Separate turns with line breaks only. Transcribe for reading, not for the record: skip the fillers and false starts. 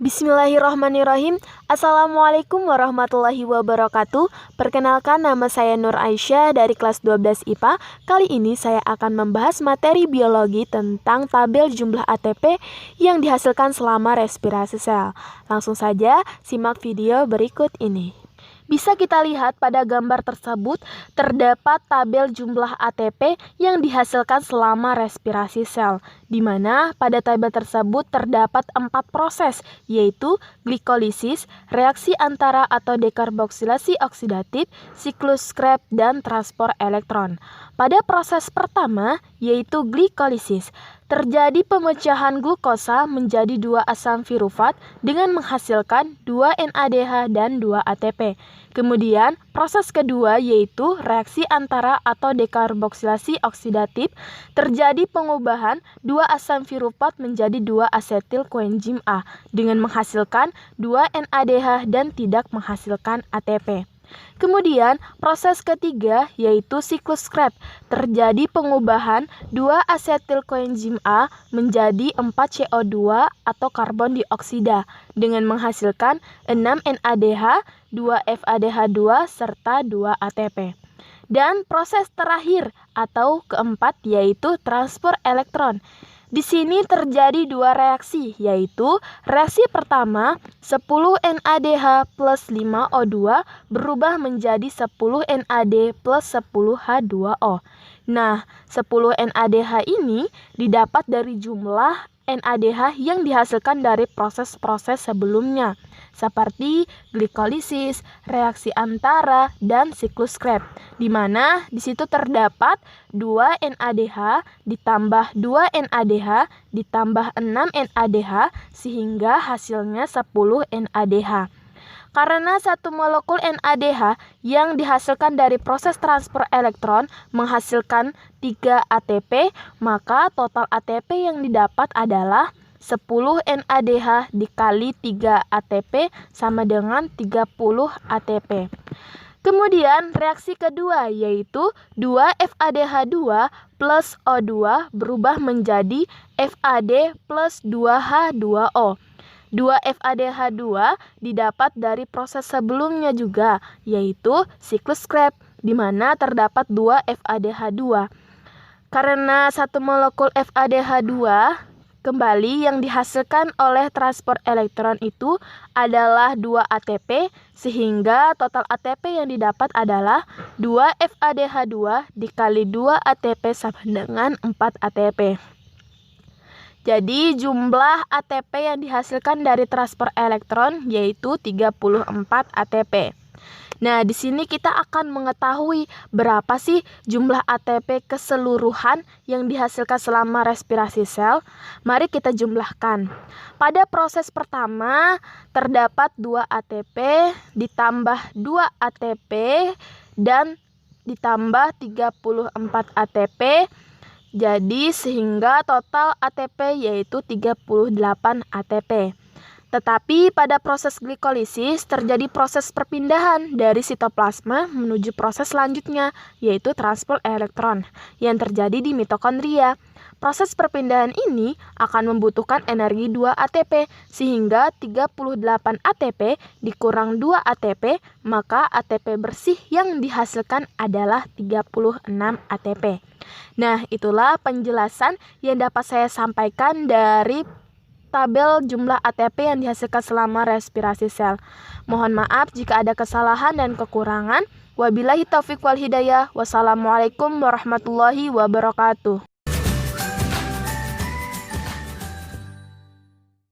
Bismillahirrahmanirrahim. Assalamualaikum warahmatullahi wabarakatuh. Perkenalkan, nama saya Nur Aisyah dari kelas 12 IPA. Kali ini saya akan membahas materi biologi tentang tabel jumlah ATP yang dihasilkan selama respirasi sel. Langsung saja simak video berikut ini. Bisa kita lihat pada gambar tersebut terdapat tabel jumlah ATP yang dihasilkan selama respirasi sel, di mana pada tabel tersebut terdapat 4 proses, yaitu glikolisis, reaksi antara atau dekarboksilasi oksidatif, siklus Krebs, dan transport elektron. Pada proses pertama, yaitu glikolisis, terjadi pemecahan glukosa menjadi 2 asam pirufat dengan menghasilkan 2 NADH dan 2 ATP. Kemudian, proses kedua yaitu reaksi antara atau dekarboksilasi oksidatif, terjadi pengubahan 2 asam pirufat menjadi 2 asetil koenzim A dengan menghasilkan 2 NADH dan tidak menghasilkan ATP. Kemudian, proses ketiga yaitu siklus Krebs, terjadi pengubahan 2 asetil koenzim A menjadi 4 CO2 atau karbon dioksida dengan menghasilkan 6 NADH, 2 FADH2 serta 2 ATP. Dan proses terakhir atau keempat yaitu transport elektron. Di sini terjadi 2 reaksi, yaitu reaksi pertama 10 NADH plus 5 O2 berubah menjadi 10 NAD plus 10 H2O. Nah, 10 NADH ini didapat dari jumlah NADH yang dihasilkan dari proses-proses sebelumnya, seperti glikolisis, reaksi antara, dan siklus Krebs, di mana di situ terdapat 2 NADH ditambah 2 NADH ditambah 6 NADH sehingga hasilnya 10 NADH. Karena satu molekul NADH yang dihasilkan dari proses transport elektron menghasilkan 3 ATP, maka total ATP yang didapat adalah 10 NADH dikali 3 ATP sama dengan 30 ATP. Kemudian reaksi kedua yaitu 2 FADH2 plus O2 berubah menjadi FAD plus 2H2O. 2 FADH2 didapat dari proses sebelumnya juga, yaitu siklus Krebs, di mana terdapat 2 FADH2. Karena satu molekul FADH2 kembali yang dihasilkan oleh transport elektron itu adalah 2 ATP, sehingga total ATP yang didapat adalah 2 FADH2 dikali 2 ATP sama dengan 4 ATP. Jadi jumlah ATP yang dihasilkan dari transport elektron yaitu 34 ATP. Nah, di sini kita akan mengetahui berapa sih jumlah ATP keseluruhan yang dihasilkan selama respirasi sel. Mari kita jumlahkan. Pada proses pertama terdapat 2 ATP ditambah 2 ATP dan ditambah 34 ATP. Jadi sehingga total ATP yaitu 38 ATP. Tetapi pada proses glikolisis terjadi proses perpindahan dari sitoplasma menuju proses selanjutnya yaitu transport elektron yang terjadi di mitokondria. Proses perpindahan ini akan membutuhkan energi 2 ATP sehingga 38 ATP dikurang 2 ATP, maka ATP bersih yang dihasilkan adalah 36 ATP. Nah, itulah penjelasan yang dapat saya sampaikan dari tabel jumlah ATP yang dihasilkan selama respirasi sel. Mohon maaf jika ada kesalahan dan kekurangan. Wabillahi taufiq wal hidayah. Wassalamualaikum warahmatullahi wabarakatuh.